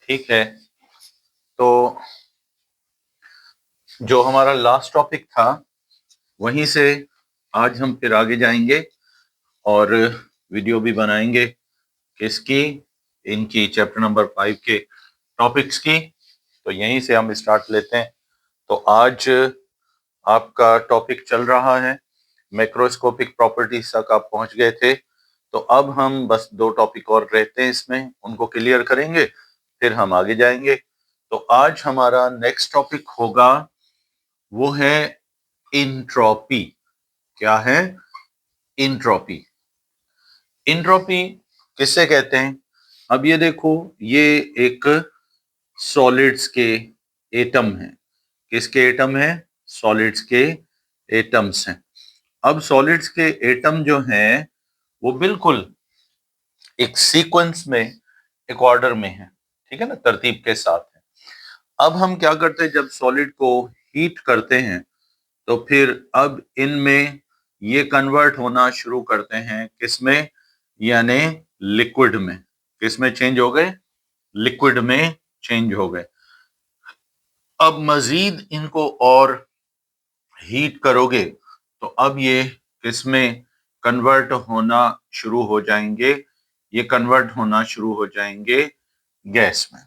ठीक है, तो जो हमारा लास्ट टॉपिक था वहीं से आज हम फिर आगे जाएंगे और वीडियो भी बनाएंगे किसकी, इनकी चैप्टर नंबर 5 के टॉपिक्स की। तो यहीं से हम स्टार्ट लेते हैं। तो आज आपका टॉपिक चल रहा है मैक्रोस्कोपिक प्रॉपर्टीज तक आप पहुंच गए थे। तो अब हम बस 2 टॉपिक और रहते हैं इसमें, उनको क्लियर करेंगे फिर हम आगे जाएंगे। तो आज हमारा नेक्स्ट टॉपिक होगा, वो है इंट्रोपी। क्या है? इंट्रोपी। इंट्रोपी किससे कहते हैं? अब ये देखो, ये एक सॉलिड्स के एटम है। किसके एटम है? सॉलिड्स के एटम्स हैं। अब सॉलिड्स के एटम जो हैं वो बिल्कुल एक सीक्वेंस में, एक ऑर्डर में है, ठीक है ना, तरतीब के साथ है। अब हम क्या करते हैं, जब सॉलिड को हीट करते हैं तो फिर अब इनमें ये कन्वर्ट होना शुरू करते हैं किसमें? यानी लिक्विड में। किसमें चेंज हो गए? लिक्विड में चेंज हो गए। अब मजीद इनको और हीट करोगे तो अब ये किसमें कन्वर्ट होना शुरू हो जाएंगे? ये कन्वर्ट होना शुरू हो जाएंगे गैस में।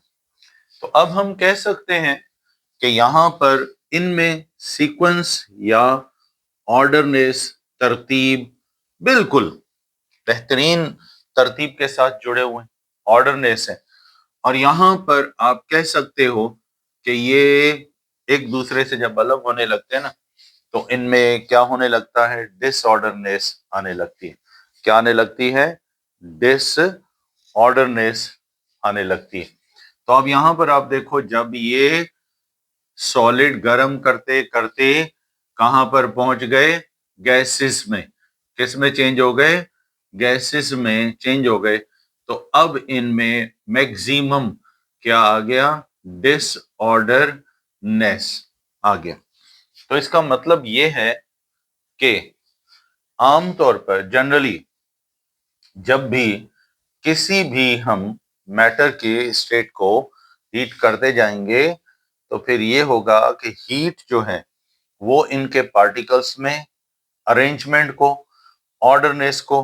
तो अब हम कह सकते हैं कि यहां पर इनमें सीक्वेंस या ऑर्डरनेस, तरतीब बिल्कुल बेहतरीन तरतीब के साथ जुड़े हुए हैं, ऑर्डरनेस है। और यहां पर आप कह सकते हो कि ये एक दूसरे से जब अलग होने लगते हैं ना, तो इनमें क्या होने लगता है? डिसऑर्डरनेस आने लगती है। क्या आने लगती है? डिसऑर्डरनेस आने लगती है। तो अब यहां पर आप देखो, जब ये सॉलिड गर्म करते करते कहां पर पहुंच गए? गैसेस में। किस में चेंज हो गए? गैसेस में चेंज हो गए। तो अब इनमें मैक्सिमम क्या आ गया? डिसऑर्डरनेस आ गया। तो इसका मतलब ये है कि आमतौर पर जनरली जब भी किसी भी हम मैटर के स्टेट को हीट करते जाएंगे तो फिर ये होगा कि हीट जो है वो इनके पार्टिकल्स में अरेंजमेंट को, ऑर्डरनेस को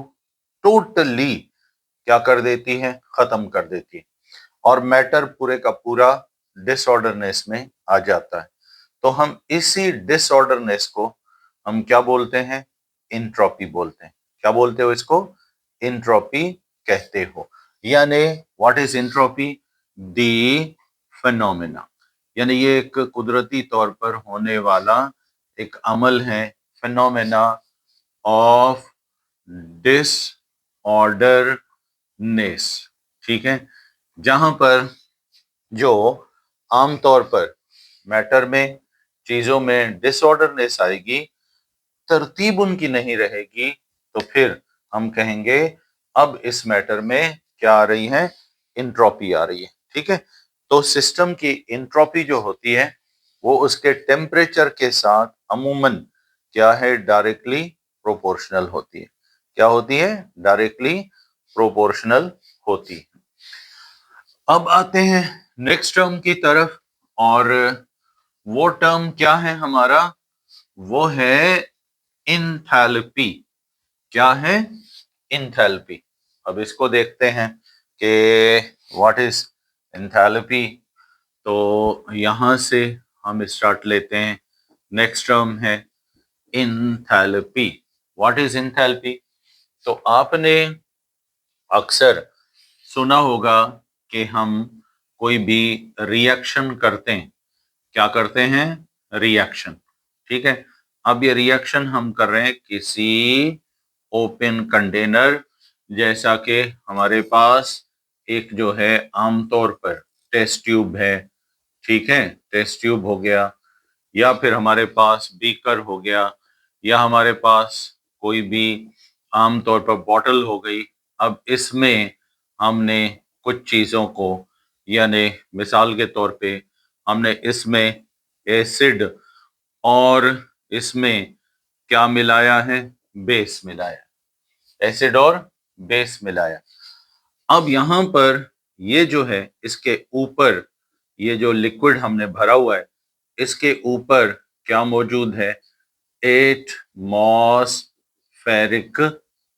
टोटली क्या कर देती है? खत्म कर देती है। और मैटर पूरे का पूरा डिसऑर्डरनेस में आ जाता है। तो हम इसी डिसऑर्डरनेस को हम क्या बोलते हैं? इंट्रोपी बोलते हैं। क्या बोलते हो इसको? इंट्रोपी कहते हो। यानी what is entropy? The phenomena. यानी ये एक कुदरती तौर पर होने वाला एक अमल है, फिनोमेना ऑफ डिसऑर्डरनेस। ठीक है, जहां पर जो आमतौर पर मैटर में, चीजों में डिसऑर्डरनेस आएगी, तरतीब उनकी नहीं रहेगी, तो फिर हम कहेंगे अब इस मैटर में क्या आ रही है? इंट्रोपी आ रही है। ठीक है, तो सिस्टम की इंट्रोपी जो होती है वो उसके टेम्परेचर के साथ अमूमन क्या है? डायरेक्टली प्रोपोर्शनल होती है। क्या होती है? डायरेक्टली प्रोपोर्शनल होती है। अब आते हैं नेक्स्ट टर्म की तरफ, और वो टर्म क्या है हमारा? वो है इंथैल्पी। क्या है? इंथैल्पी। अब इसको देखते हैं कि व्हाट इज इंथैल्पी। तो यहां से हम स्टार्ट लेते हैं। नेक्स्ट टर्म है इंथैल्पी। What is enthalpy? तो आपने अक्सर सुना होगा कि हम कोई भी रिएक्शन करते हैं। क्या करते हैं? रिएक्शन। ठीक है, अब ये रिएक्शन हम कर रहे हैं किसी ओपन कंटेनर, जैसा कि हमारे पास एक जो है आमतौर पर टेस्ट ट्यूब है। ठीक है, टेस्ट ट्यूब हो गया, या फिर हमारे पास बीकर हो गया, या हमारे पास कोई भी आमतौर पर बॉटल हो गई। अब इसमें हमने कुछ चीजों को, यानी मिसाल के तौर पे हमने इसमें एसिड और इसमें क्या मिलाया है? बेस मिलाया। एसिड और बेस मिलाया। अब यहां पर ये जो है इसके ऊपर, ये जो लिक्विड हमने भरा हुआ है, इसके ऊपर क्या मौजूद है? Atmospheric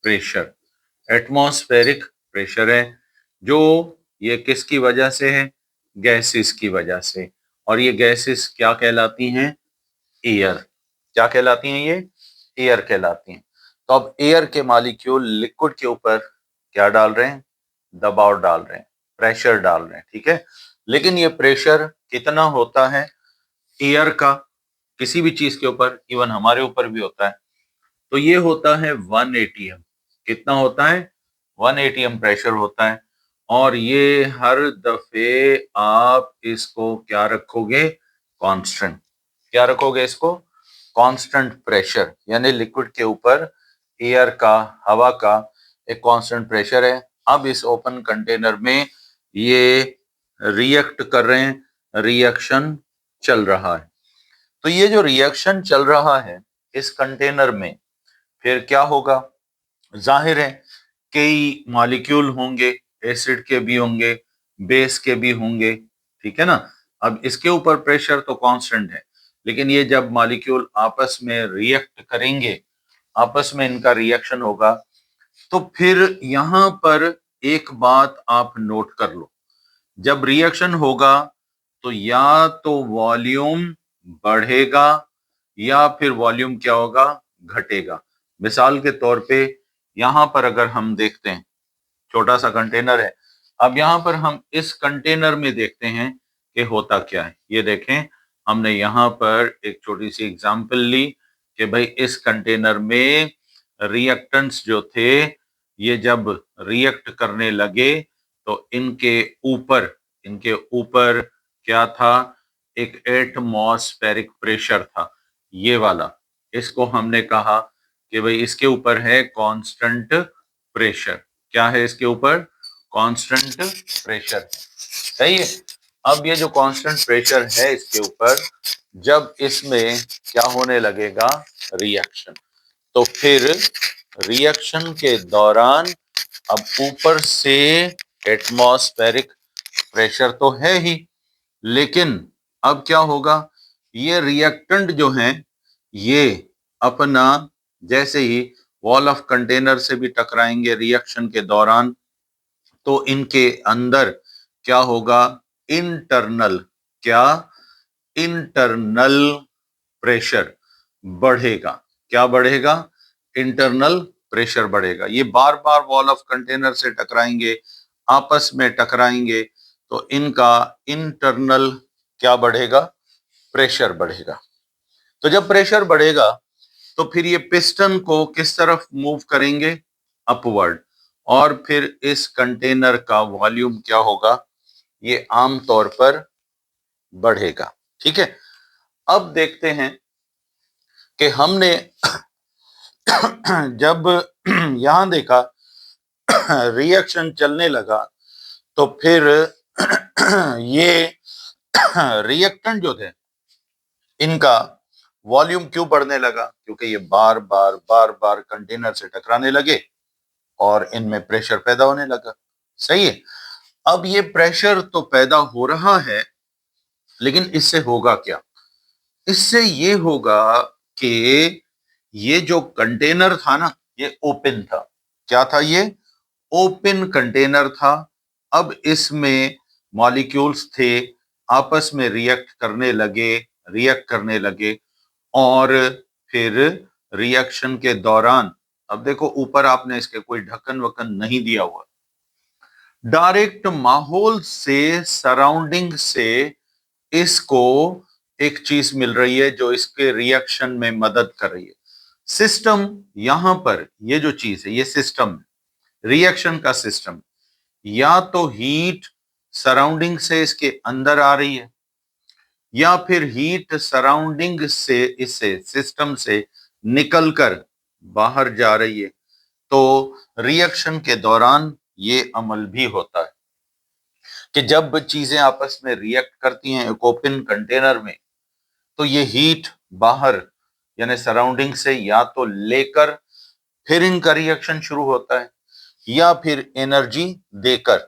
pressure. एटमॉस्फेरिक प्रेशर है, जो ये किसकी वजह से है? गैसेस की वजह से। और ये गैसेस क्या कहलाती हैं? एयर। क्या कहलाती हैं ये? एयर कहलाती हैं। तो अब एयर के मॉलिक्यूल लिक्विड के ऊपर क्या डाल रहे हैं? दबाव डाल रहे हैं, प्रेशर डाल रहे हैं, ठीक है। लेकिन ये प्रेशर कितना होता है एयर का? किसी भी चीज के ऊपर, इवन हमारे ऊपर भी होता है, तो ये होता है 1 एटीएम। कितना होता है? 1 एटीएम प्रेशर होता है। और ये हर दफे आप इसको क्या रखोगे? कांस्टेंट। क्या रखोगे इसको? कांस्टेंट प्रेशर, यानी लिक्विड के ऊपर एयर का, हवा का एक कांस्टेंट प्रेशर है। अब इस ओपन कंटेनर में ये रिएक्ट कर रहे हैं, रिएक्शन चल रहा है। तो ये जो रिएक्शन चल रहा है इस कंटेनर में, फिर क्या होगा? जाहिर है कई मॉलिक्यूल होंगे, एसिड के भी होंगे, बेस के भी होंगे, ठीक है ना। अब इसके ऊपर प्रेशर तो कांस्टेंट है, लेकिन ये जब मॉलिक्यूल आपस में रिएक्ट करेंगे, आपस में इनका रिएक्शन होगा, तो फिर यहां पर एक बात आप नोट कर लो। जब रिएक्शन होगा तो या तो वॉल्यूम बढ़ेगा या फिर वॉल्यूम क्या होगा? घटेगा। मिसाल के तौर पे यहां पर अगर हम देखते हैं, छोटा सा कंटेनर है, अब यहां पर हम इस कंटेनर में देखते हैं कि होता क्या है। ये देखें, हमने यहां पर एक छोटी सी एग्जांपल ली कि भाई इस कंटेनर में रिएक्टेंट्स जो थे, ये जब रिएक्ट करने लगे तो इनके ऊपर क्या था? एक एटमॉस्फेरिक प्रेशर था, ये वाला। इसको हमने कहा कि भाई इसके ऊपर है कांस्टेंट प्रेशर। क्या है इसके ऊपर? कांस्टेंट प्रेशर है, सही है। अब ये जो कांस्टेंट प्रेशर है इसके ऊपर, जब इसमें क्या होने लगेगा? रिएक्शन। तो फिर रिएक्शन के दौरान अब ऊपर से एटमॉस्फेरिक प्रेशर तो है ही, लेकिन अब क्या होगा? ये रिएक्टेंट जो हैं, ये अपना जैसे ही वॉल ऑफ कंटेनर से भी टकराएंगे रिएक्शन के दौरान, तो इनके अंदर क्या होगा? इंटरनल, क्या? इंटरनल प्रेशर बढ़ेगा। क्या बढ़ेगा? इंटरनल प्रेशर बढ़ेगा। ये बार बार वॉल ऑफ कंटेनर से टकराएंगे, आपस में टकराएंगे, तो इनका इंटरनल क्या बढ़ेगा? प्रेशर बढ़ेगा। तो जब प्रेशर बढ़ेगा तो फिर ये पिस्टन को किस तरफ मूव करेंगे? अपवर्ड। और फिर इस कंटेनर का वॉल्यूम क्या होगा? ये आमतौर पर बढ़ेगा, ठीक है। अब देखते हैं कि हमने जब यहां देखा रिएक्शन चलने लगा, तो फिर ये रिएक्टेंट जो थे, इनका वॉल्यूम क्यों बढ़ने लगा? क्योंकि ये बार बार कंटेनर से टकराने लगे और इनमें प्रेशर पैदा होने लगा, सही है। अब ये प्रेशर तो पैदा हो रहा है, लेकिन इससे होगा क्या? इससे ये होगा कि ये जो कंटेनर था ना, ये ओपन था। क्या था ये? ओपन कंटेनर था। अब इसमें मॉलिक्यूल्स थे, आपस में रिएक्ट करने लगे, और फिर रिएक्शन के दौरान, अब देखो ऊपर आपने इसके कोई ढक्कन वक्कन नहीं दिया हुआ, डायरेक्ट माहौल से, सराउंडिंग से इसको एक चीज मिल रही है जो इसके रिएक्शन में मदद कर रही है। सिस्टम, यहां पर ये जो चीज है, ये सिस्टम, रिएक्शन का सिस्टम, या तो हीट सराउंडिंग से इसके अंदर आ रही है, या फिर हीट सराउंडिंग से, इससे सिस्टम से निकलकर बाहर जा रही है। तो रिएक्शन के दौरान ये अमल भी होता है कि जब चीजें आपस में रिएक्ट करती हैं एक ओपन कंटेनर में, तो ये हीट बाहर यानी सराउंडिंग से या तो लेकर फिर इनका रिएक्शन शुरू होता है, या फिर एनर्जी देकर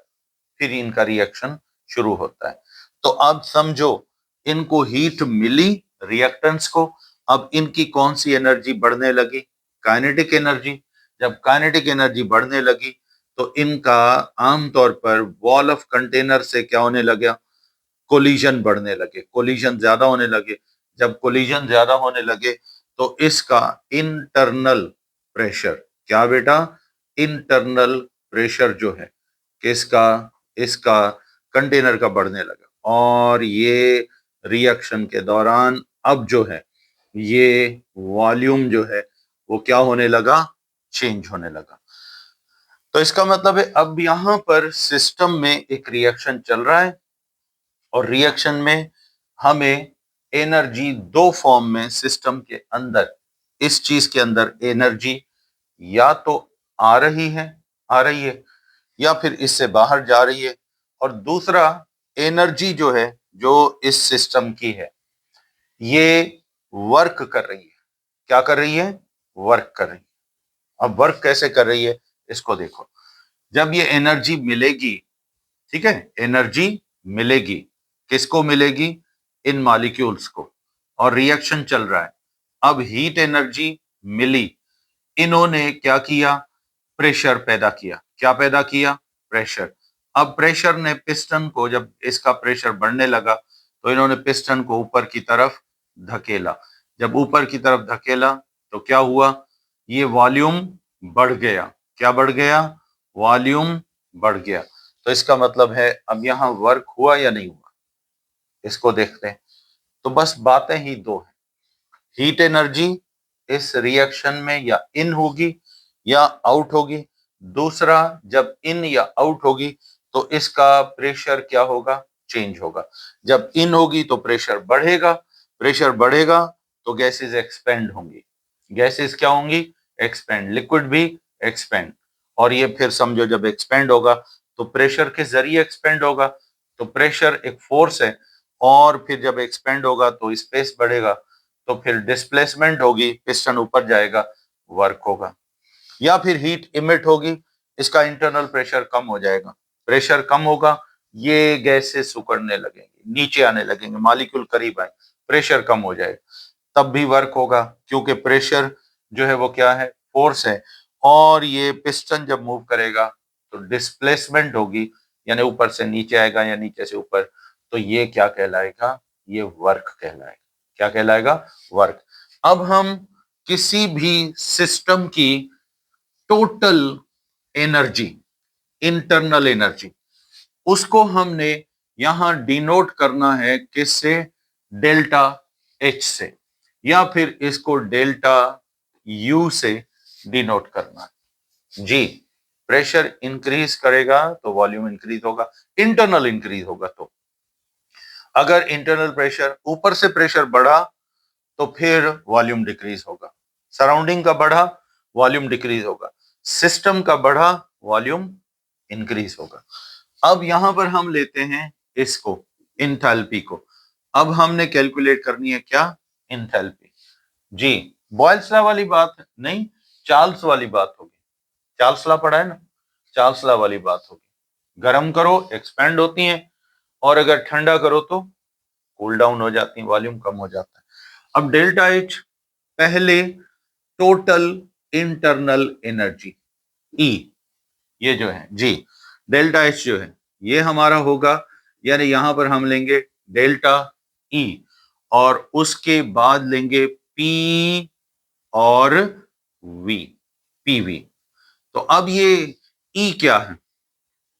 फिर इनका रिएक्शन शुरू होता है। तो अब समझो इनको हीट मिली रिएक्टेंट्स को, अब इनकी कौन सी एनर्जी बढ़ने लगी? Kinetic energy. जब काइनेटिक एनर्जी बढ़ने लगी तो इनका आमतौर पर वॉल ऑफ कंटेनर से क्या होने लगा? कोलिजन बढ़ने लगे, कोलिजन ज्यादा होने लगे। जब कोलिजन ज्यादा होने लगे तो इसका इंटरनल प्रेशर, क्या बेटा? इंटरनल प्रेशर जो है किसका? इसका कंटेनर का बढ़ने लगा, और ये रिएक्शन के दौरान अब जो है ये वॉल्यूम जो है वो क्या होने लगा? चेंज होने लगा। तो इसका मतलब है अब यहां पर सिस्टम में एक रिएक्शन चल रहा है, और रिएक्शन में हमें एनर्जी दो फॉर्म में सिस्टम के अंदर, इस चीज के अंदर एनर्जी या तो आ रही है या फिर इससे बाहर जा रही है, और दूसरा एनर्जी जो है जो इस सिस्टम की है ये वर्क कर रही है। क्या कर रही है? वर्क कर रही है। अब वर्क कैसे कर रही है इसको देखो। जब ये एनर्जी मिलेगी, ठीक है, एनर्जी मिलेगी, किसको मिलेगी? इन मॉलिक्यूल्स को, और रिएक्शन चल रहा है। अब हीट एनर्जी मिली, इन्होंने क्या किया? प्रेशर पैदा किया। क्या पैदा किया? प्रेशर। अब प्रेशर ने पिस्टन को, जब इसका प्रेशर बढ़ने लगा तो इन्होंने पिस्टन को ऊपर की तरफ धकेला। जब ऊपर की तरफ धकेला तो क्या हुआ? ये वॉल्यूम बढ़ गया। क्या बढ़ गया? वॉल्यूम बढ़ गया। तो इसका मतलब है अब यहां वर्क हुआ या नहीं हुआ, इसको देखते हैं। तो बस बातें ही दो हैं। हीट एनर्जी इस रिएक्शन में या इन होगी या आउट होगी। दूसरा, जब इन या आउट होगी तो इसका प्रेशर क्या होगा? चेंज होगा। जब इन होगी तो प्रेशर बढ़ेगा, प्रेशर बढ़ेगा तो गैसेस एक्सपेंड होंगी। गैसेस क्या होंगी? एक्सपेंड। लिक्विड भी एक्सपेंड। और ये फिर समझो जब एक्सपेंड होगा तो प्रेशर के जरिए एक्सपेंड होगा। तो प्रेशर एक फोर्स है, और फिर जब एक्सपेंड होगा तो स्पेस बढ़ेगा, तो फिर डिस्प्लेसमेंट होगी, पिस्टन ऊपर जाएगा, वर्क होगा। या फिर हीट इमिट होगी, इसका इंटरनल प्रेशर कम हो जाएगा। प्रेशर कम होगा, ये गैसेस सिकुड़ने लगेंगे, नीचे आने लगेंगे, मॉलिक्यूल करीब आए, प्रेशर कम हो जाएगा, तब भी वर्क होगा, क्योंकि प्रेशर जो है वो क्या है? फोर्स है। और ये पिस्टन जब मूव करेगा तो डिस्प्लेसमेंट होगी, यानी ऊपर से नीचे आएगा या नीचे से ऊपर, तो ये क्या कहलाएगा? ये वर्क कहलाएगा। क्या कहलाएगा? वर्क। अब हम किसी भी सिस्टम की टोटल एनर्जी, इंटरनल एनर्जी, उसको हमने यहां डिनोट करना है किससे? डेल्टा एच से, या फिर इसको डेल्टा यू से डिनोट करना है। जी, प्रेशर इंक्रीज करेगा तो वॉल्यूम इंक्रीज होगा, इंटरनल इंक्रीज होगा। तो अगर इंटरनल प्रेशर, ऊपर से प्रेशर बढ़ा तो फिर वॉल्यूम डिक्रीज होगा। सराउंडिंग का बढ़ा, वॉल्यूम डिक्रीज होगा। सिस्टम का बढ़ा, वॉल्यूम इंक्रीज होगा। अब यहां पर हम लेते हैं इसको, इंथैल्पी को। अब हमने कैलकुलेट करनी है क्या? इंथैल्पी। जी, बॉयल्स लॉ वाली बात नहीं, चार्ल्स वाली बात होगी। चार्ल्स लॉ पढ़ा है ना? चार्ल्स लॉ वाली बात होगी। गर्म करो एक्सपेंड होती हैं, और अगर ठंडा करो तो कूल डाउन हो जाती है, वॉल्यूम कम हो जाता है। अब डेल्टा एच, पहले टोटल इंटरनल एनर्जी ई, ये जो है जी, डेल्टा एच जो है ये हमारा होगा, यानी यहां पर हम लेंगे डेल्टा ई, और उसके बाद लेंगे पी और वी, पीवी। तो अब ये ई क्या है?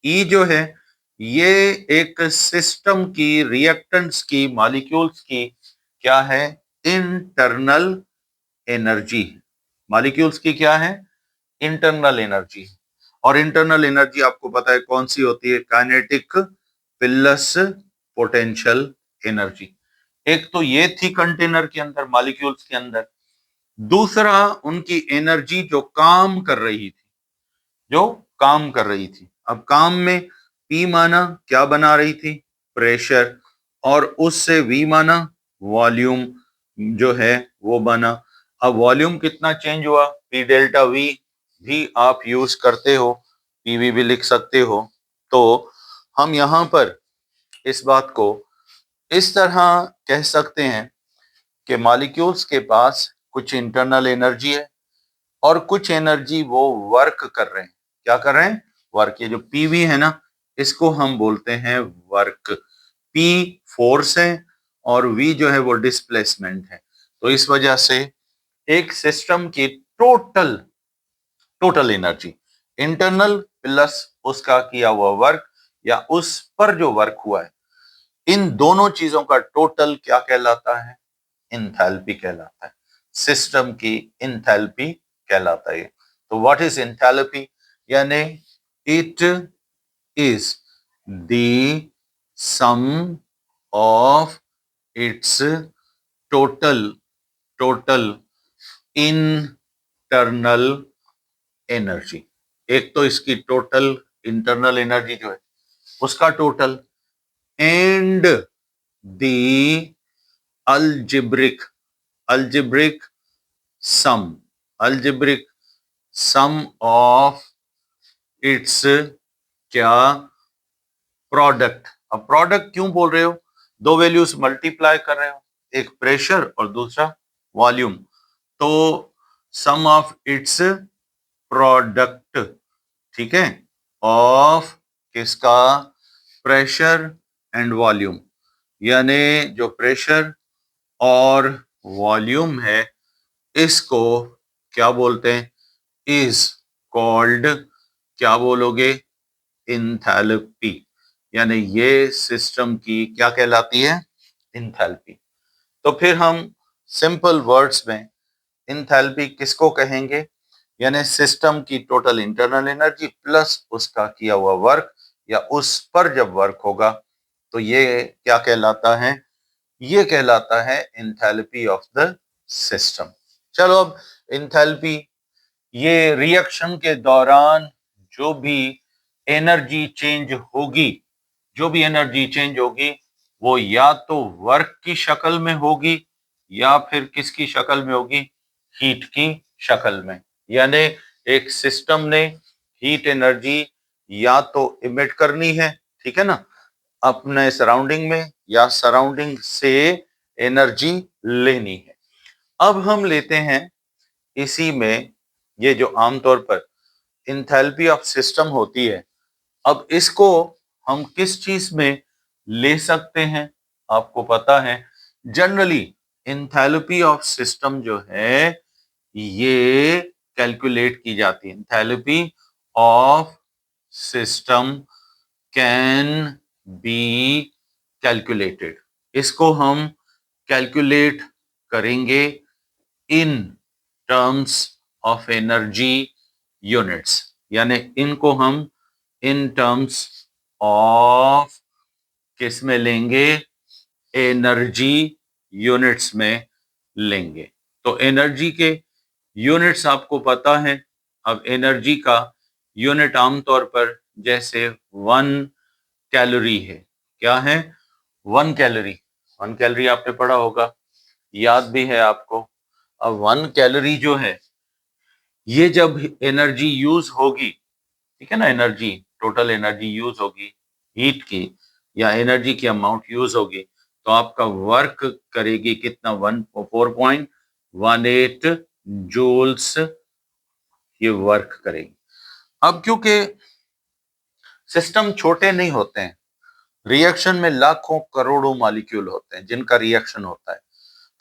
ई जो है ये एक सिस्टम की रिएक्टेंट्स की, मॉलिक्यूल्स की क्या है? Internal energy. मॉलिक्यूल्स की क्या है? Internal energy. और इंटरनल एनर्जी आपको पता है कौन सी होती है? Kinetic plus potential energy. एक तो ये थी कंटेनर के अंदर, मॉलिक्यूल्स के अंदर। दूसरा, उनकी एनर्जी जो काम कर रही थी, जो काम कर रही थी। अब काम में पी माना क्या बना रही थी? प्रेशर। और उससे वी माना वॉल्यूम जो है वो बना। अब वॉल्यूम कितना चेंज हुआ? पी डेल्टा वी भी आप यूज करते हो, पीवी भी लिख सकते हो। तो हम यहां पर इस बात को इस तरह कह सकते हैं कि मॉलिक्यूल्स के पास कुछ इंटरनल एनर्जी है और कुछ एनर्जी वो वर्क कर रहे हैं। क्या कर रहे हैं? वर्क। ये जो पीवी है ना, इसको हम बोलते हैं वर्क। पी फोर्स है और वी जो है वो डिस्प्लेसमेंट है। तो इस वजह से एक सिस्टम की टोटल एनर्जी, इंटरनल प्लस उसका किया हुआ वर्क या उस पर जो वर्क हुआ है, इन दोनों चीजों का टोटल क्या कहलाता है? इंथैल्पी कहलाता है। सिस्टम की इंथैल्पी कहलाता है। तो व्हाट इज इंथैल्पी? यानी it is the sum of its total internal energy. एक तो इसकी टोटल इंटरनल एनर्जी जो है उसका total, and the algebraic algebraic sum of its क्या? प्रोडक्ट। अब प्रोडक्ट क्यों बोल रहे हो? दो वैल्यूज मल्टीप्लाई कर रहे हो, एक प्रेशर और दूसरा वॉल्यूम। तो सम ऑफ इट्स प्रोडक्ट, ठीक है, ऑफ किसका? Pressure and volume. यानी जो प्रेशर और वॉल्यूम है इसको क्या बोलते हैं? इज कॉल्ड, क्या बोलोगे? इंथैल्पी। यानी ये सिस्टम की क्या कहलाती है? इंथैल्पी। तो फिर हम सिंपल वर्ड्स में इंथैल्पी किसको कहेंगे? यानी सिस्टम की टोटल इंटरनल एनर्जी प्लस उसका किया हुआ वर्क या उस पर जब वर्क होगा तो ये क्या कहलाता है? ये कहलाता है इंथैल्पी ऑफ द सिस्टम। चलो, अब इंथैल्पी, ये रिएक्शन के दौरान जो भी एनर्जी चेंज होगी, वो या तो वर्क की शक्ल में होगी या फिर किसकी शक्ल में होगी? हीट की शक्ल में। यानी एक सिस्टम ने हीट एनर्जी या तो इमिट करनी है, ठीक है ना, अपने सराउंडिंग में, या सराउंडिंग से एनर्जी लेनी है। अब हम लेते हैं इसी में ये जो आमतौर पर इंथैल्पी ऑफ सिस्टम होती है, अब इसको हम किस चीज में ले सकते हैं? आपको पता है जनरली इंथैल्पी ऑफ सिस्टम जो है ये कैलकुलेट की जाती है। Enthalpy of system can be calculated. इसको हम कैलकुलेट करेंगे in terms of energy units. यानी इनको हम इन टर्म्स ऑफ किस में लेंगे? एनर्जी यूनिट्स में लेंगे। तो एनर्जी के यूनिट्स आपको पता है। अब एनर्जी का यूनिट आमतौर पर जैसे 1 कैलोरी है। क्या है? 1 कैलोरी। 1 कैलोरी आपने पढ़ा होगा, याद भी है आपको। अब 1 कैलोरी जो है ये जब एनर्जी यूज होगी, ठीक है ना, एनर्जी, टोटल एनर्जी यूज होगी हीट की, या एनर्जी की अमाउंट यूज होगी, तो आपका वर्क करेगी कितना? 4.18 जूल्स ये वर्क करेगी। अब क्योंकि सिस्टम छोटे नहीं होते हैं, रिएक्शन में लाखों करोड़ों मॉलिक्यूल होते हैं जिनका रिएक्शन होता है,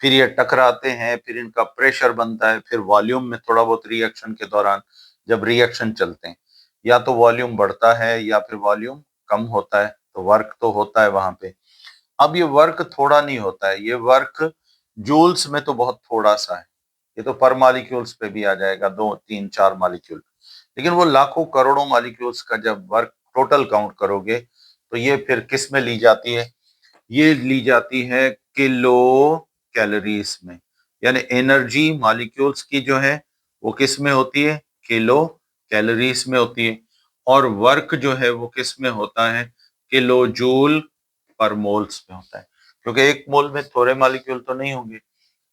फिर ये टकराते हैं, फिर इनका प्रेशर बनता है, फिर वॉल्यूम में थोड़ा बहुत रिएक्शन के दौरान जब रिएक्शन चलते हैं या तो वॉल्यूम बढ़ता है या फिर वॉल्यूम कम होता है, तो वर्क तो होता है वहां पे। अब ये वर्क थोड़ा नहीं होता है, ये वर्क जूल्स में तो बहुत थोड़ा सा है, ये तो पर मॉलिक्यूल्स पे भी आ जाएगा, 2 3 4 मॉलिक्यूल। लेकिन वो लाखों करोड़ों मॉलिक्यूल्स का जब वर्क टोटल काउंट करोगे तो ये फिर किस में ली जाती है? ये ली जाती है किलो कैलोरीज में। यानी एनर्जी मॉलिक्यूल्स की जो है वो किस में होती है? किलो कैलोरीज में होती है। और वर्क जो है वो किस में होता है? किलो जूल पर मोल्स में होता है, क्योंकि एक मोल में थोड़े मॉलिक्यूल तो नहीं होंगे।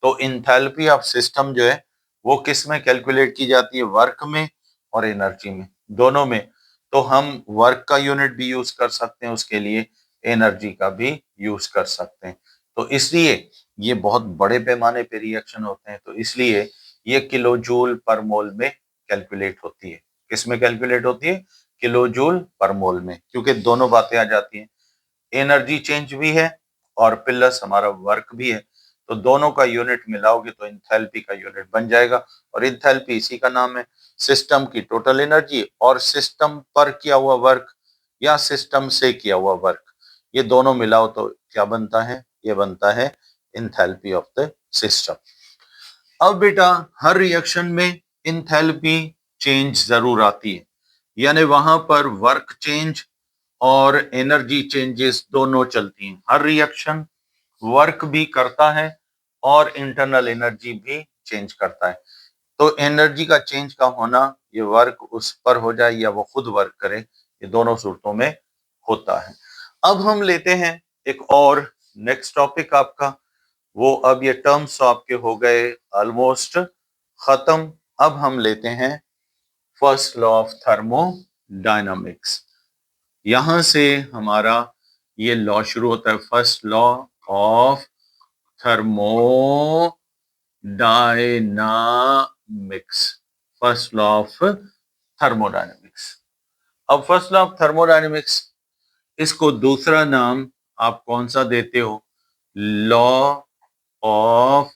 तो इंथैल्पी ऑफ सिस्टम जो है वो किस में कैलकुलेट की जाती है? वर्क में और एनर्जी में, दोनों में। तो हम वर्क का यूनिट भी यूज कर सकते हैं, उसके लिए एनर्जी का भी यूज कर सकते हैं। तो इसलिए ये बहुत बड़े पैमाने पे रिएक्शन होते हैं, तो इसलिए ये किलो जूल पर मोल में कैलकुलेट होती है। किस में कैलकुलेट होती है? किलो जूल पर मोल में, क्योंकि दोनों बातें आ जाती हैं, एनर्जी चेंज भी है और प्लस हमारा वर्क भी है। तो दोनों का यूनिट मिलाओगे तो इंथैल्पी का यूनिट बन जाएगा, और इंथैल्पी इसी का नाम है, सिस्टम की टोटल एनर्जी और सिस्टम पर किया हुआ वर्क या सिस्टम से किया हुआ वर्क, ये दोनों मिलाओ तो क्या बनता है? ये बनता है इंथैल्पी ऑफ द सिस्टम। अब बेटा हर रिएक्शन में इंथैल्पी चेंज जरूर आती है, यानी वहां पर वर्क चेंज और एनर्जी चेंजेस दोनों चलती हैं। हर रिएक्शन वर्क भी करता है और इंटरनल एनर्जी भी चेंज करता है। तो एनर्जी का चेंज का होना, ये वर्क उस पर हो जाए या वो खुद वर्क करे, ये दोनों सूरतों में होता है। अब हम लेते हैं एक और नेक्स्ट टॉपिक आपका, वो अब ये टर्म्स आपके हो गए ऑलमोस्ट खत्म। अब हम लेते हैं फर्स्ट लॉ ऑफ थर्मोडायनामिक्स। यहां से हमारा ये लॉ शुरू होता है, first law of thermodynamics. First law of thermodynamics. अब फर्स्ट लॉ ऑफ थर्मोडायनामिक्स, इसको दूसरा नाम आप कौन सा देते हो? Law of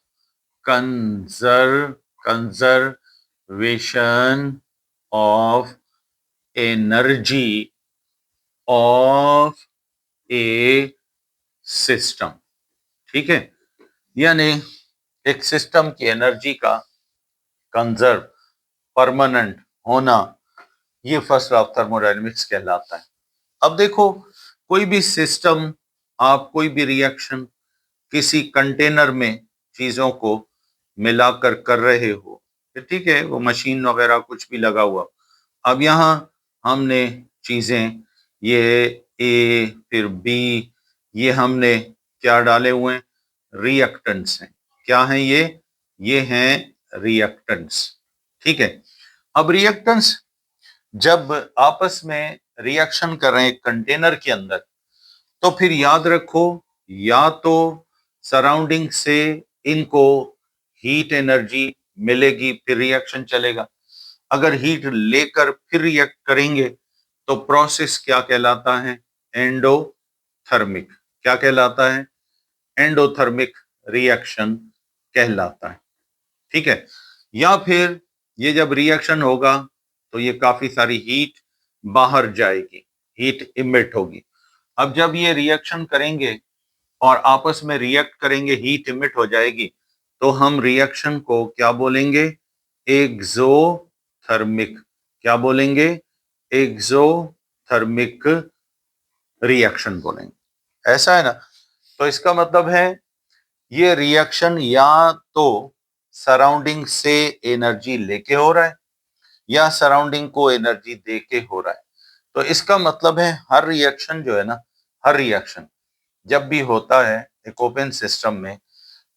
conservation of energy of A system. ठीक है, यानी एक सिस्टम की एनर्जी का कंजर्व, परमानेंट होना, ये फर्स्ट लॉ ऑफ थर्मोडायनेमिक्स कहलाता है। अब देखो, कोई भी सिस्टम, आप कोई भी रिएक्शन किसी कंटेनर में चीजों को मिलाकर कर रहे हो, ठीक है, वो मशीन वगैरह कुछ भी लगा हुआ। अब यहाँ हमने चीजें, ये ए फिर बी, ये हमने क्या डाले हुए हैं? रिएक्टेंट्स हैं। क्या हैं ये? ये हैं रिएक्टेंट्स। ठीक है, अब रिएक्टेंट्स जब आपस में रिएक्शन कर रहे हैं कंटेनर के अंदर, तो फिर याद रखो, या तो सराउंडिंग से इनको हीट एनर्जी मिलेगी फिर रिएक्शन चलेगा। अगर हीट लेकर फिर रिएक्ट करेंगे तो प्रोसेस क्या कहलाता है? एंडोथर्मिक। क्या कहलाता है? एंडोथर्मिक रिएक्शन कहलाता है। ठीक है, या फिर ये जब रिएक्शन होगा तो ये काफी सारी हीट बाहर जाएगी, हीट इमिट होगी। अब जब ये रिएक्शन करेंगे और आपस में रिएक्ट करेंगे, हीट इमिट हो जाएगी, तो हम रिएक्शन को क्या बोलेंगे? एक्सोथर्मिक। क्या बोलेंगे? एक्सोथर्मिक रिएक्शन बोलेंगे। ऐसा है ना? तो इसका मतलब है ये रिएक्शन या तो सराउंडिंग से एनर्जी लेके हो रहा है या सराउंडिंग को एनर्जी देके हो रहा है। तो इसका मतलब है हर रिएक्शन जो है ना, हर रिएक्शन जब भी होता है एक ओपन सिस्टम में,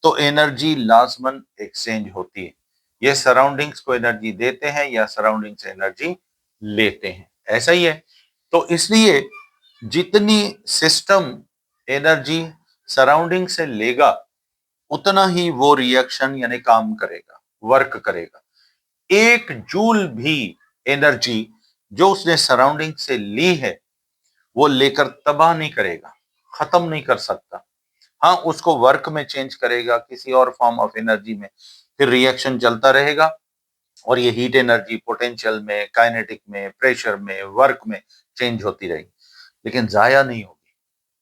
तो एनर्जी लाजमन एक्सचेंज होती है। ये सराउंडिंग्स को एनर्जी देते हैं या सराउंडिंग से एनर्जी लेते हैं, ऐसा ही है। तो इसलिए जितनी सिस्टम एनर्जी सराउंडिंग से लेगा, उतना ही वो रिएक्शन यानी काम करेगा, वर्क करेगा। एक जूल भी एनर्जी जो उसने सराउंडिंग से ली है, वो लेकर तबाह नहीं करेगा, खत्म नहीं कर सकता। हाँ, उसको वर्क में चेंज करेगा, किसी और फॉर्म ऑफ एनर्जी में, फिर रिएक्शन चलता रहेगा और ये हीट एनर्जी पोटेंशियल में, काइनेटिक में, प्रेशर में, वर्क में चेंज होती रहेगी, लेकिन जाया नहीं होगी।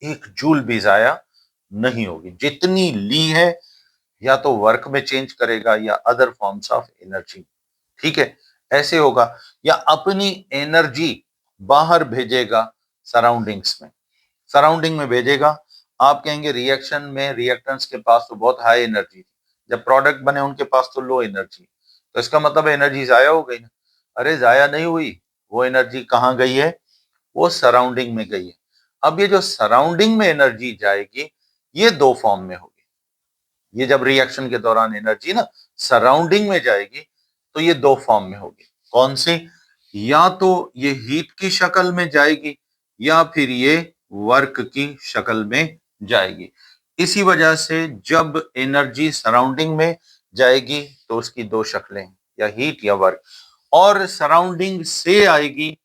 एक जूल भी जाया नहीं होगी। जितनी ली है या तो वर्क में चेंज करेगा या अदर फॉर्म्स ऑफ एनर्जी। ठीक है, ऐसे होगा। या अपनी एनर्जी बाहर भेजेगा सराउंडिंग्स में, सराउंडिंग में भेजेगा। आप कहेंगे रिएक्शन में रिएक्टेंट्स के पास तो बहुत हाई एनर्जी थी, जब प्रोडक्ट बने उनके पास तो लो एनर्जी, तो इसका मतलब एनर्जी जाया हो गई ना? अरे जाया नहीं हुई, वो एनर्जी कहाँ गई है? वो सराउंडिंग में गई है। अब ये जो सराउंडिंग में एनर्जी जाएगी, ये दो फॉर्म में होगी। ये जब रिएक्शन के दौरान एनर्जी ना सराउंडिंग में जाएगी, तो ये दो फॉर्म में होगी। कौन सी? या तो ये हीट की शक्ल में जाएगी या फिर ये वर्क की शक्ल में जाएगी। इसी वजह से जब एनर्जी सराउंडिंग में जाएगी तो उसकी दो शक्लें, या हीट या वर्क, और सराउंडिंग से आएगी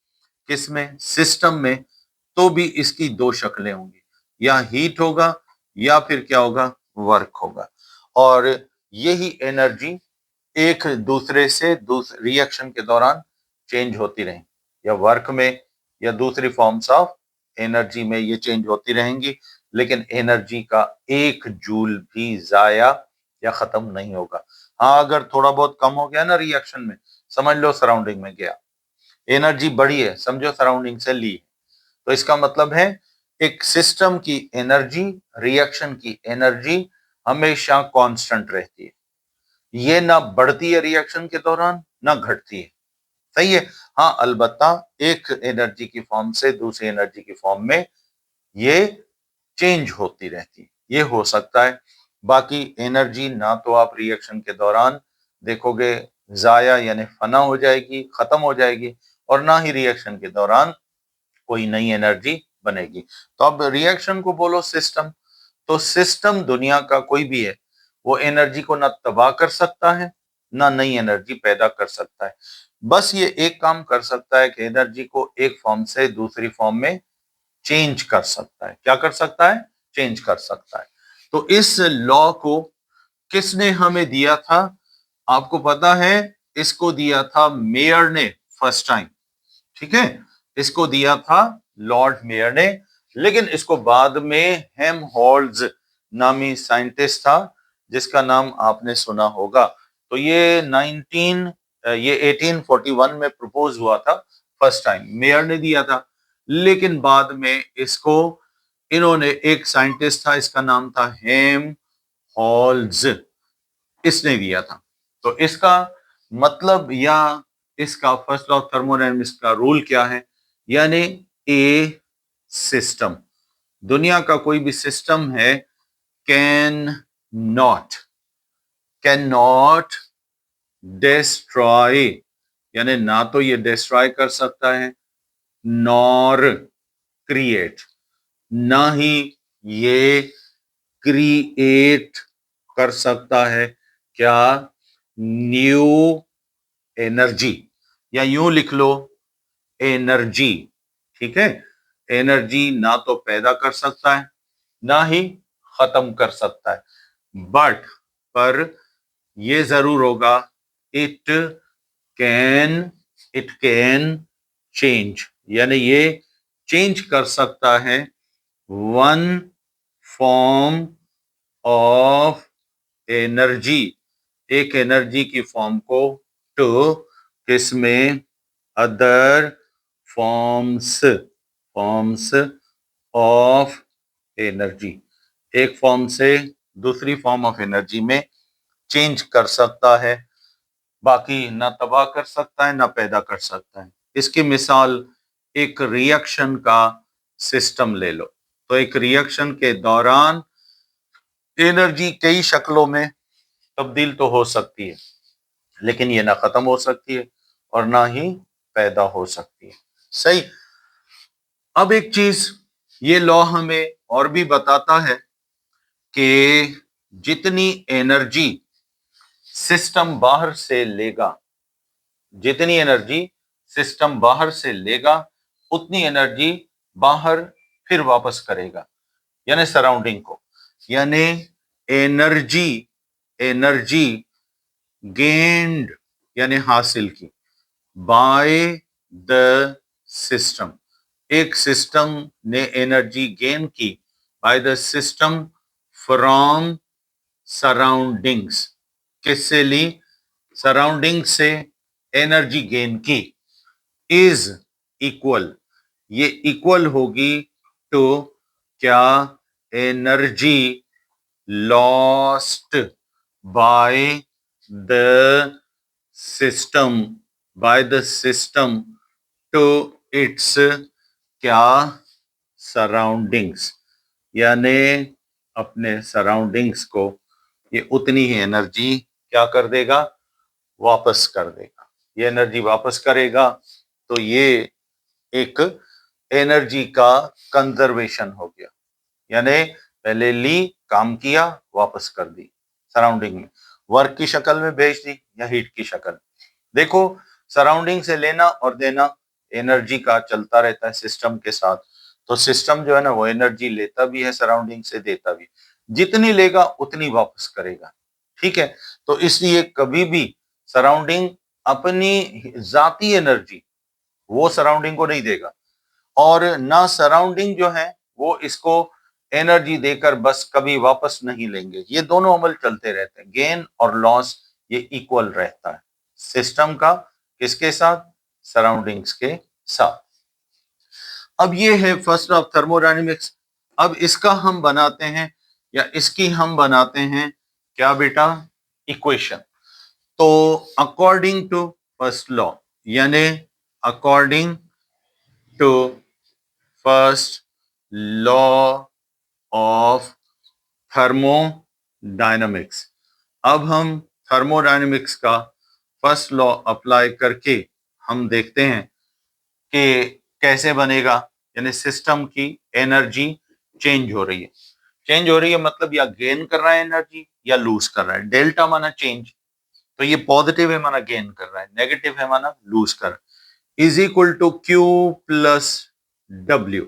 किसमें, सिस्टम में, तो भी इसकी दो शक्लें होंगी, या हीट होगा या फिर क्या होगा, वर्क होगा। और यही एनर्जी एक दूसरे से रिएक्शन के दौरान चेंज होती रहेंगी, या वर्क में या दूसरी फॉर्म्स ऑफ एनर्जी में ये चेंज होती रहेंगी, लेकिन एनर्जी का एक जूल भी जाया या खत्म नहीं होगा। हाँ, अगर थोड़ा बहुत कम हो गया ना रिएक्शन में, समझ लो सराउंडिंग में गया, एनर्जी बढ़ी है, समझो सराउंडिंग से ली, तो इसका मतलब है एक सिस्टम की एनर्जी, रिएक्शन की एनर्जी हमेशा कांस्टेंट रहती है, ये ना बढ़ती है रिएक्शन के दौरान ना घटती है। सही है। हाँ, अलबत्ता एक एनर्जी की फॉर्म से दूसरी एनर्जी की फॉर्म में ये चेंज होती रहती है, ये हो सकता है। बाकी एनर्जी ना तो आप रिएक्शन के दौरान देखोगे जाया यानी फना हो जाएगी, खत्म हो जाएगी, और ना ही रिएक्शन के दौरान कोई नई एनर्जी बनेगी। तो अब रिएक्शन को बोलो सिस्टम, तो सिस्टम दुनिया का कोई भी है, वो एनर्जी को ना तबाह कर सकता है ना नई एनर्जी पैदा कर सकता है। बस ये एक काम कर सकता है कि एनर्जी को एक फॉर्म से दूसरी फॉर्म में चेंज कर सकता है। क्या कर सकता है? चेंज कर सकता है। तो इस लॉ को किसने हमें दिया था? आपको पता है, इसको दिया था मेयर ने फर्स्ट टाइम। ठीक है, इसको दिया था लॉर्ड मेयर ने, लेकिन इसको बाद में हेल्महोल्ट्ज नामी साइंटिस्ट था, जिसका नाम आपने सुना होगा। तो ये 1841 में प्रपोज हुआ था फर्स्ट टाइम, मेयर ने दिया था, लेकिन बाद में इसको इन्होंने, एक साइंटिस्ट था, इसका नाम था हेल्महोल्ट्ज, इसने दिया था। तो इसका मतलब, या इसका फर्स्ट लॉ ऑफ थर्मोडायनेमिक्स का रूल क्या है? यानी ए सिस्टम, दुनिया का कोई भी सिस्टम है, कैन नॉट डिस्ट्रॉय, यानी ना तो ये डिस्ट्रॉय कर सकता है नॉर क्रिएट, ना ही ये क्रिएट कर सकता है क्या, न्यू एनर्जी, या यूं लिख लो एनर्जी। ठीक है, एनर्जी ना तो पैदा कर सकता है ना ही खत्म कर सकता है, बट पर ये जरूर होगा, इट कैन चेंज, यानी ये चेंज कर सकता है वन फॉर्म ऑफ एनर्जी, एक एनर्जी की फॉर्म को, टू किसमें, अदर फॉर्म्स ऑफ एनर्जी, एक फॉर्म से दूसरी फॉर्म ऑफ एनर्जी में चेंज कर सकता है, बाकी ना तबाह कर सकता है ना पैदा कर सकता है। इसकी मिसाल एक रिएक्शन का सिस्टम ले लो, तो एक रिएक्शन के दौरान एनर्जी कई शक्लों में तब्दील तो हो सकती है, लेकिन ये ना खत्म हो सकती है और ना ही पैदा हो सकती है। सही। अब एक चीज ये लॉ हमें और भी बताता है कि जितनी एनर्जी सिस्टम बाहर से लेगा, जितनी एनर्जी सिस्टम बाहर से लेगा, उतनी एनर्जी बाहर फिर वापस करेगा, यानी सराउंडिंग को, यानी एनर्जी एनर्जी गेन्ड, यानी हासिल की, बाय द सिस्टम, एक सिस्टम ने एनर्जी गेन की by the system from surroundings, किससे ली, सराउंडिंग से एनर्जी गेन की, इज इक्वल, ये इक्वल होगी टू क्या, energy lost by the system, to its क्या, सराउंडिंग्स, यानी अपने सराउंडिंग्स को ये उतनी ही एनर्जी क्या कर देगा, वापस कर देगा। ये एनर्जी वापस करेगा तो ये एक एनर्जी का कंजर्वेशन हो गया, यानी पहले ली, काम किया, वापस कर दी सराउंडिंग में, वर्क की शक्ल में भेज दी या हीट की शक्ल। देखो सराउंडिंग से लेना और देना एनर्जी का चलता रहता है सिस्टम के साथ, तो सिस्टम जो है ना वो एनर्जी लेता भी है सराउंडिंग से, देता भी, जितनी लेगा उतनी वापस करेगा, ठीक है। तो इसलिए कभी भी सराउंडिंग अपनी जाती एनर्जी वो सराउंडिंग को नहीं देगा, और ना सराउंडिंग जो है वो इसको एनर्जी देकर बस कभी वापस नहीं लेंगे। ये दोनों अमल चलते रहते हैं, गेन और लॉस ये इक्वल रहता है सिस्टम का, किसके साथ, सराउंडिंग्स के साथ। अब ये है फर्स्ट ऑफ थर्मोडायनेमिक्स। अब इसका हम बनाते हैं या इसकी हम बनाते हैं क्या बेटा, इक्वेशन। तो अकॉर्डिंग टू फर्स्ट लॉ, यानी according to first law of thermodynamics, अब हम थर्मोडायनेमिक्स का फर्स्ट लॉ अप्लाई करके हम देखते हैं कि कैसे बनेगा, यानी सिस्टम की एनर्जी चेंज हो रही है। चेंज हो रही है मतलब या गेन कर रहा है एनर्जी या लूज कर रहा है। डेल्टा माना चेंज, तो ये पॉजिटिव है माना गेन कर रहा है, नेगेटिव है माना लूज कर रहा है, is equal to Q plus W,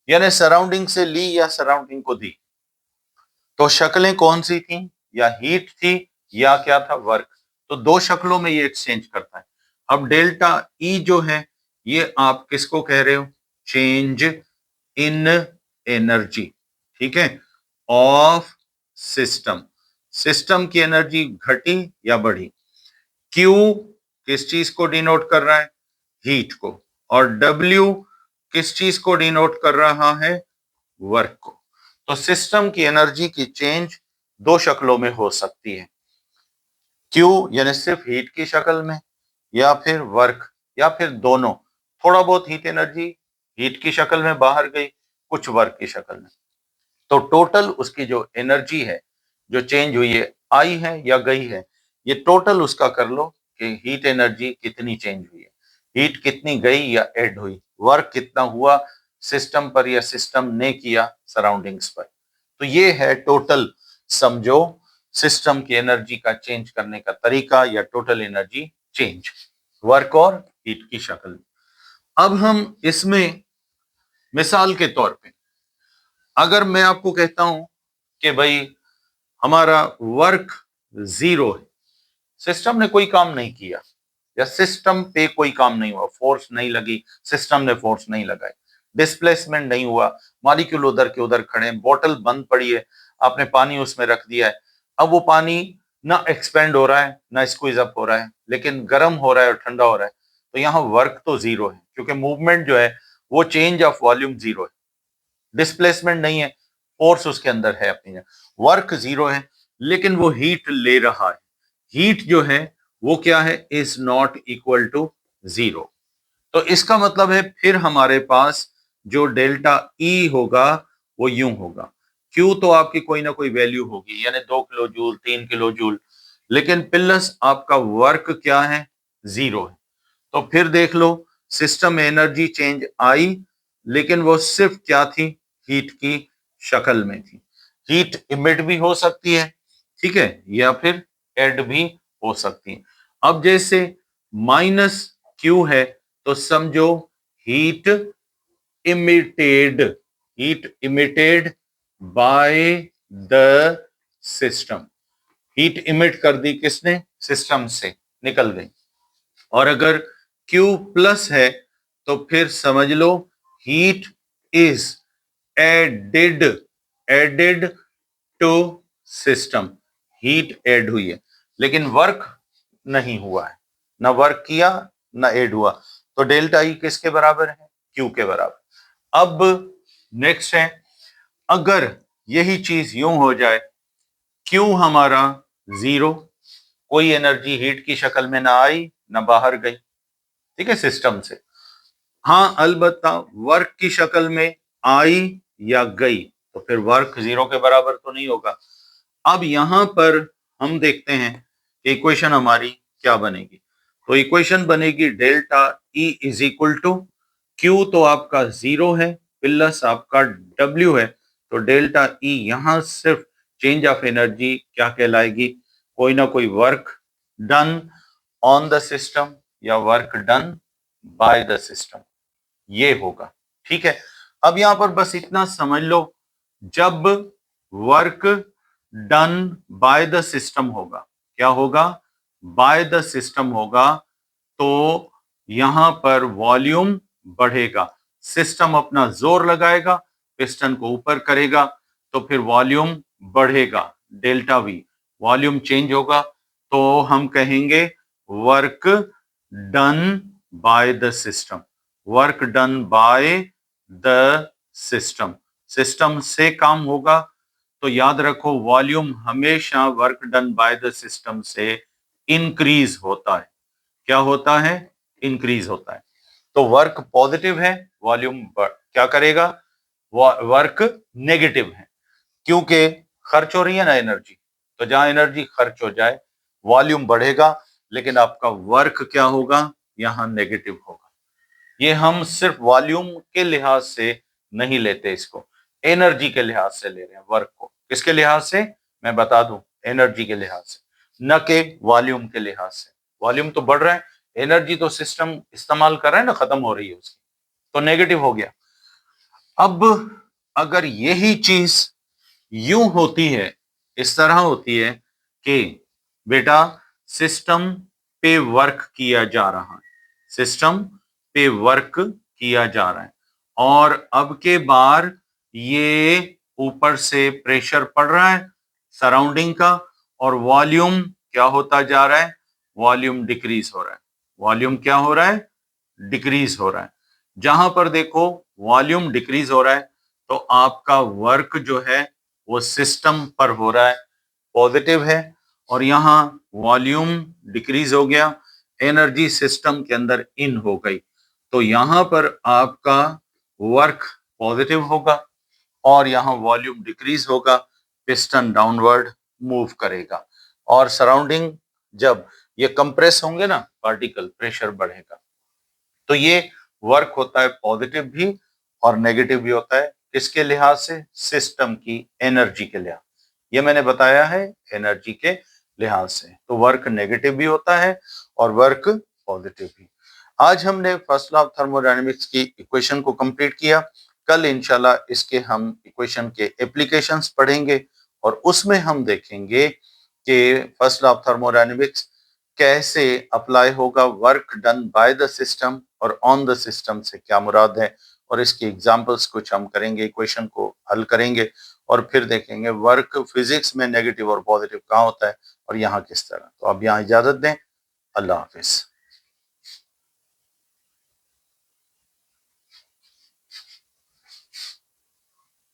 यानी सराउंडिंग से ली या सराउंडिंग को दी, तो शक्लें कौन सी थी, या हीट थी या क्या था, वर्क। तो दो शक्लों में ये एक्सचेंज करता है। अब डेल्टा ई जो है ये आप किसको कह रहे हो, चेंज इन एनर्जी, ठीक है, ऑफ सिस्टम। सिस्टम की एनर्जी घटी या बढ़ी। क्यू किस चीज को डिनोट कर रहा है, हीट को, और डब्ल्यू किस चीज को डिनोट कर रहा है, वर्क को। तो सिस्टम की एनर्जी की चेंज दो शक्लों में हो सकती है, क्यू यानी सिर्फ हीट की शक्ल में, या फिर वर्क, या फिर दोनों, थोड़ा बहुत हीट एनर्जी हीट की शक्ल में बाहर गई, कुछ वर्क की शक्ल में। तो टोटल उसकी जो एनर्जी है जो चेंज हुई है, आई है या गई है, ये टोटल उसका कर लो कि हीट एनर्जी कितनी चेंज हुई है, हीट कितनी गई या ऐड हुई, वर्क कितना हुआ सिस्टम पर या सिस्टम ने किया सराउंडिंग्स पर। तो ये है टोटल, समझो सिस्टम की एनर्जी का चेंज करने का तरीका, या टोटल एनर्जी चेंज वर्क और हीट की शक्ल। अब हम इसमें मिसाल के तौर पे अगर मैं आपको कहता हूं कि भाई हमारा वर्क 0 है, सिस्टम ने कोई काम नहीं किया या सिस्टम पे कोई काम नहीं हुआ, फोर्स नहीं लगी, सिस्टम ने फोर्स नहीं लगाई, डिस्प्लेसमेंट नहीं हुआ, मॉलिक्यूल उधर के उधर खड़े हैं, बोतल बंद पड़ी है, आपने पानी उसमें रख दिया है, अब वो पानी ना एक्सपेंड हो रहा है ना स्क्वीज अप हो रहा है, लेकिन गर्म हो रहा है और ठंडा हो रहा है, तो यहाँ वर्क तो 0 है, क्योंकि मूवमेंट जो है वो चेंज ऑफ वॉल्यूम 0 है, डिस्प्लेसमेंट नहीं है, फोर्स उसके अंदर है अपनी जगह, वर्क 0 है, लेकिन वो हीट ले रहा है, हीट जो है वो क्या है, इज नॉट इक्वल टू 0। तो इसका मतलब है फिर हमारे पास जो डेल्टा ई होगा वो यूं होगा, क्यू तो आपकी कोई ना कोई वैल्यू होगी, यानी 2 किलो जूल 3 किलो जूल, लेकिन प्लस आपका वर्क क्या है, 0 है। तो फिर देख लो सिस्टम में एनर्जी चेंज आई, लेकिन वो सिर्फ क्या थी, हीट की शक्ल में थी। हीट इमिट भी हो सकती है, ठीक है, या फिर ऐड भी हो सकती है। अब जैसे माइनस क्यू है तो समझो heat emitted, heat emitted bye the system, heat emit कर दी किसने, सिस्टम से निकल गई। और अगर Q प्लस है तो फिर समझ लो heat is added, added to system, heat add हुई है, लेकिन वर्क नहीं हुआ है, ना वर्क किया ना ऐड हुआ, तो डेल्टा ई किसके बराबर है, Q के बराबर। अब नेक्स्ट है, अगर यही चीज यूं हो जाए, Q हमारा 0, कोई एनर्जी हीट की शक्ल में ना आई ना बाहर गई, ठीक है, सिस्टम से, हाँ अलबत्ता वर्क की शक्ल में आई या गई, तो फिर वर्क 0 के बराबर तो नहीं होगा। अब यहां पर हम देखते हैं इक्वेशन हमारी क्या बनेगी। तो इक्वेशन बनेगी delta E is equal to Q तो आपका 0 है प्लस आपका W है, तो डेल्टा E यहां सिर्फ चेंज ऑफ एनर्जी क्या कहलाएगी, कोई ना कोई work done on the system या work done by the system, ये होगा। ठीक है, अब यहां पर बस इतना समझ लो, जब work done by the system होगा, क्या होगा, बाय द सिस्टम होगा, तो यहां पर वॉल्यूम बढ़ेगा, सिस्टम अपना जोर लगाएगा, पिस्टन को ऊपर करेगा, तो फिर वॉल्यूम बढ़ेगा, डेल्टा वी, वॉल्यूम चेंज होगा, तो हम कहेंगे work done by the system, work done by the system, system से काम होगा, तो याद रखो वॉल्यूम हमेशा work done by the system से इंक्रीज होता है, क्या होता है, इंक्रीज होता है। तो वर्क पॉजिटिव है, वॉल्यूम क्या करेगा, वर्क नेगेटिव है, क्योंकि खर्च हो रही है ना एनर्जी, तो जहां एनर्जी खर्च हो जाए वॉल्यूम बढ़ेगा, लेकिन आपका वर्क क्या होगा, यहां नेगेटिव होगा। ये हम सिर्फ वॉल्यूम के लिहाज से नहीं लेते, इसको एनर्जी के लिहाज से ले रहे हैं, वर्क को किसके लिहाज से, मैं बता दूं, एनर्जी के लिहाज से, न कि वॉल्यूम के लिहाज से। वॉल्यूम तो बढ़ रहा है, एनर्जी तो सिस्टम इस्तेमाल कर रहा है ना, खत्म हो रही है उसकी, तो नेगेटिव हो गया। अब अगर यही चीज यूं होती है, इस तरह होती है कि बेटा सिस्टम पे वर्क किया जा रहा है, सिस्टम पे वर्क किया जा रहा है, और अब के बार ये ऊपर से प्रेशर पड़ रहा है सराउंडिंग का, और वॉल्यूम क्या होता जा रहा है, वॉल्यूम डिक्रीज हो रहा है, वॉल्यूम क्या हो रहा है, डिक्रीज हो रहा है। जहां पर देखो वॉल्यूम डिक्रीज हो रहा है, तो आपका वर्क जो है वो सिस्टम पर हो रहा है, पॉजिटिव है, और यहां वॉल्यूम डिक्रीज हो गया, एनर्जी सिस्टम के अंदर इन हो गई, तो यहां पर आपका वर्क पॉजिटिव होगा और यहां वॉल्यूम डिक्रीज होगा, पिस्टन डाउनवर्ड मूव करेगा, और सराउंडिंग जब ये कंप्रेस होंगे ना पार्टिकल, प्रेशर बढ़ेगा। तो ये वर्क होता है पॉजिटिव भी और नेगेटिव भी होता है, किसके लिहाज से, सिस्टम की एनर्जी के लिहाज, ये मैंने बताया है एनर्जी के लिहाज से। तो वर्क नेगेटिव भी होता है और वर्क पॉजिटिव भी। आज हमने फर्स्ट लॉ ऑफ थर्मोडायनेमिक्स की इक्वेशन को कंप्लीट किया, कल इंशाल्लाह इसके हम इक्वेशन के एप्लीकेशंस पढ़ेंगे, और उसमें हम देखेंगे कि फर्स्ट लॉ ऑफ थर्मोडायनेमिक्स कैसे अप्लाई होगा, work done by the system और ऑन द सिस्टम से क्या मुराद है, और इसके एग्जांपल्स कुछ हम करेंगे, इक्वेशन को हल करेंगे, और फिर देखेंगे वर्क फिजिक्स में नेगेटिव और पॉजिटिव कहाँ होता है और यहाँ किस तरह। तो अब यहाँ इजाजत दें, अल्लाह हाफिज।